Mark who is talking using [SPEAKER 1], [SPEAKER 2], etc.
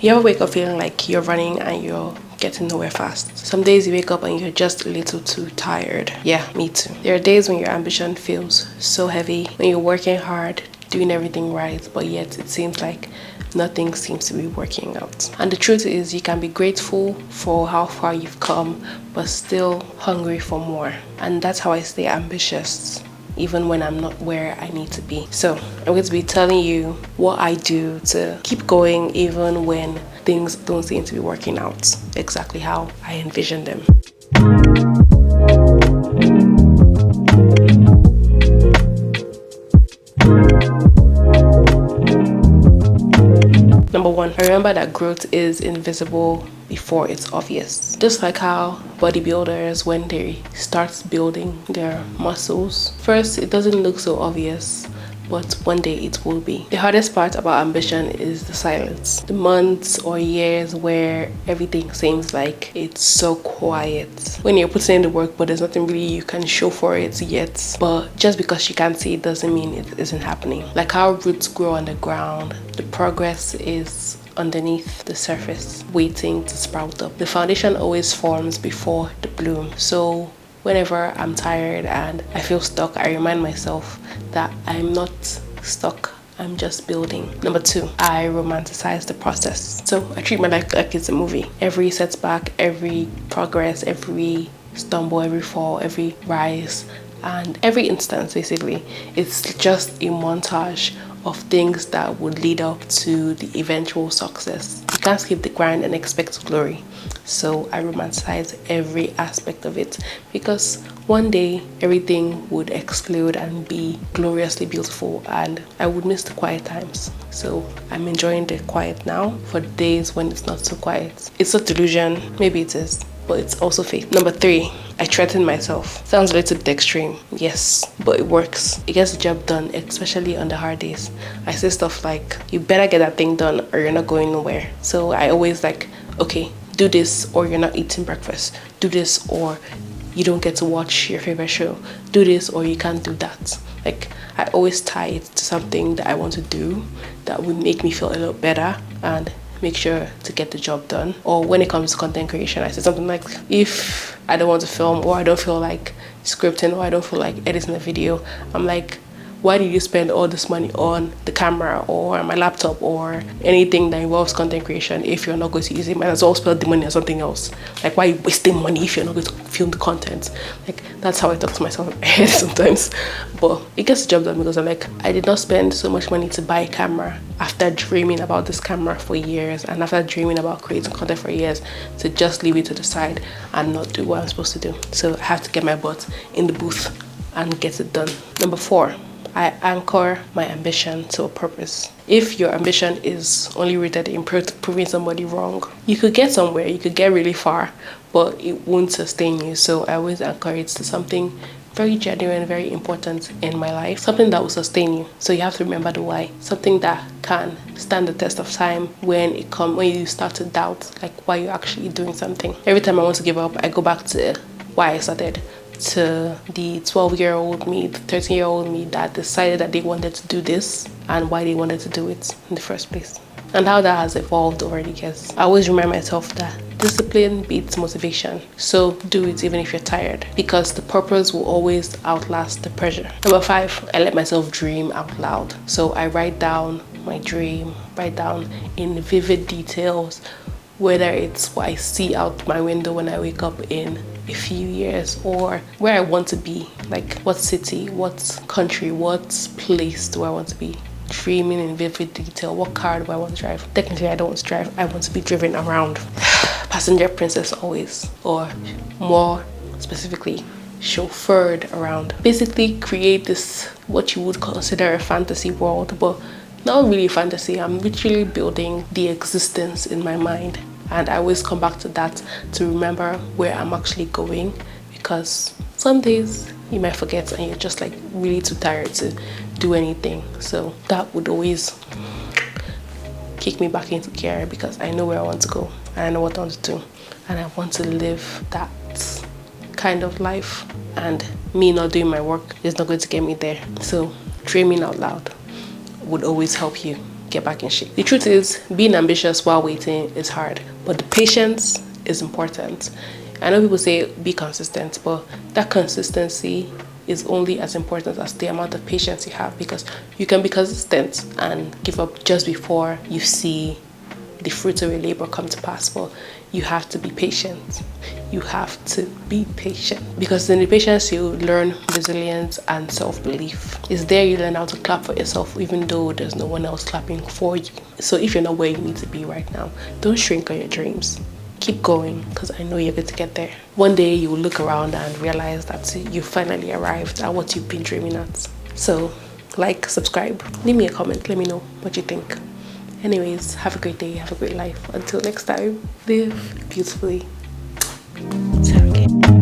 [SPEAKER 1] You ever wake up feeling like you're running and you're getting nowhere fast? Some days you wake up and you're just a little too tired. Yeah, me too. There are days when your ambition feels so heavy, when you're working hard, doing everything right, but yet it seems like nothing seems to be working out. And the truth is, you can be grateful for how far you've come, but still hungry for more. And that's how I stay ambitious, even when I'm not where I need to be. So I'm going to be telling you what I do to keep going even when things don't seem to be working out exactly how I envision them. Number one, I remember that growth is invisible before it's obvious. Just like how bodybuilders, when they start building their muscles, first it doesn't look so obvious, but one day it will be. The hardest part about ambition is the silence. The months or years where everything seems like it's so quiet. When you're putting in the work, but there's nothing really you can show for it yet. But just because you can't see it doesn't mean it isn't happening. Like how roots grow on the ground, the progress is underneath the surface, waiting to sprout up. The foundation always forms before the bloom. So whenever I'm tired and I feel stuck, I remind myself that I'm not stuck, I'm just building. Number two, I romanticize the process. So I treat my life like it's a movie. Every setback, every progress, every stumble, every fall, every rise, and every instance basically, it's just a montage of things that would lead up to the eventual success. You can't skip the grind and expect glory. So I romanticize every aspect of it, because one day everything would explode and be gloriously beautiful and I would miss the quiet times. So I'm enjoying the quiet now for days when it's not so quiet. It's a delusion, maybe it is, but it's also faith. Number three, I threaten myself. Sounds a little bit extreme, yes, but it works. It gets the job done, especially on the hard days. I say stuff like, you better get that thing done or you're not going nowhere. So I always like, okay, do this or you're not eating breakfast. Do this or you don't get to watch your favorite show. Do this or you can't do that. Like, I always tie it to something that I want to do that would make me feel a little better and make sure to get the job done. Or when it comes to content creation, I say something like, if I don't want to film, or I don't feel like scripting, or I don't feel like editing a video, I'm like, why did you spend all this money on the camera or my laptop or anything that involves content creation if you're not going to use it? Might as well spend the money on something else. Like, why are you wasting money if you're not going to film the content? Like, that's how I talk to myself in my head sometimes. But it gets the job done because I'm like, I did not spend so much money to buy a camera after dreaming about this camera for years and after dreaming about creating content for years, to just leave it to the side and not do what I'm supposed to do. So I have to get my butt in the booth and get it done. Number four, I anchor my ambition to a purpose. If your ambition is only rooted in proving somebody wrong, you could get somewhere, you could get really far, but it won't sustain you. So I always anchor it to something very genuine, very important in my life, something that will sustain you. So you have to remember the why, something that can stand the test of time when you start to doubt like why you're actually doing something. Every time I want to give up, I go back to why I started, to the 12-year-old me, the 13-year-old me that decided that they wanted to do this and why they wanted to do it in the first place, and how that has evolved over the years. I always remind myself that discipline beats motivation, so do it even if you're tired, because the purpose will always outlast the pressure. Number five, I let myself dream out loud. So I write down my dream, write down in vivid details, whether it's what I see out my window when I wake up in a few years, or where I want to be, like what city, what country, what place do I want to be. Dreaming in vivid detail. What car do I want to drive? Technically, I don't want to drive. I want to be driven around. Passenger princess always, or more specifically, chauffeured around. Basically, create this, what you would consider a fantasy world, but not really fantasy. I'm literally building the existence in my mind. And I always come back to that to remember where I'm actually going, because some days you might forget and you're just like really too tired to do anything. So that would always kick me back into gear, because I know where I want to go and I know what I want to do, and I want to live that kind of life, and me not doing my work is not going to get me there. So dreaming out loud would always help you get back in shape. The truth is, being ambitious while waiting is hard, but the patience is important. I know people say be consistent, but that consistency is only as important as the amount of patience you have, because you can be consistent and give up just before you see the fruits of your labor come to pass, but you have to be patient. You have to be patient, because in the patience you learn resilience and self-belief. It's there you learn how to clap for yourself even though there's no one else clapping for you. So if you're not where you need to be right now, don't shrink on your dreams. Keep going, because I know you're going to get there. One day you will look around and realize that you finally arrived at what you've been dreaming at. So like, subscribe, leave me a comment, let me know what you think. Anyways, have a great day, have a great life. Until next time, live beautifully. Sarah.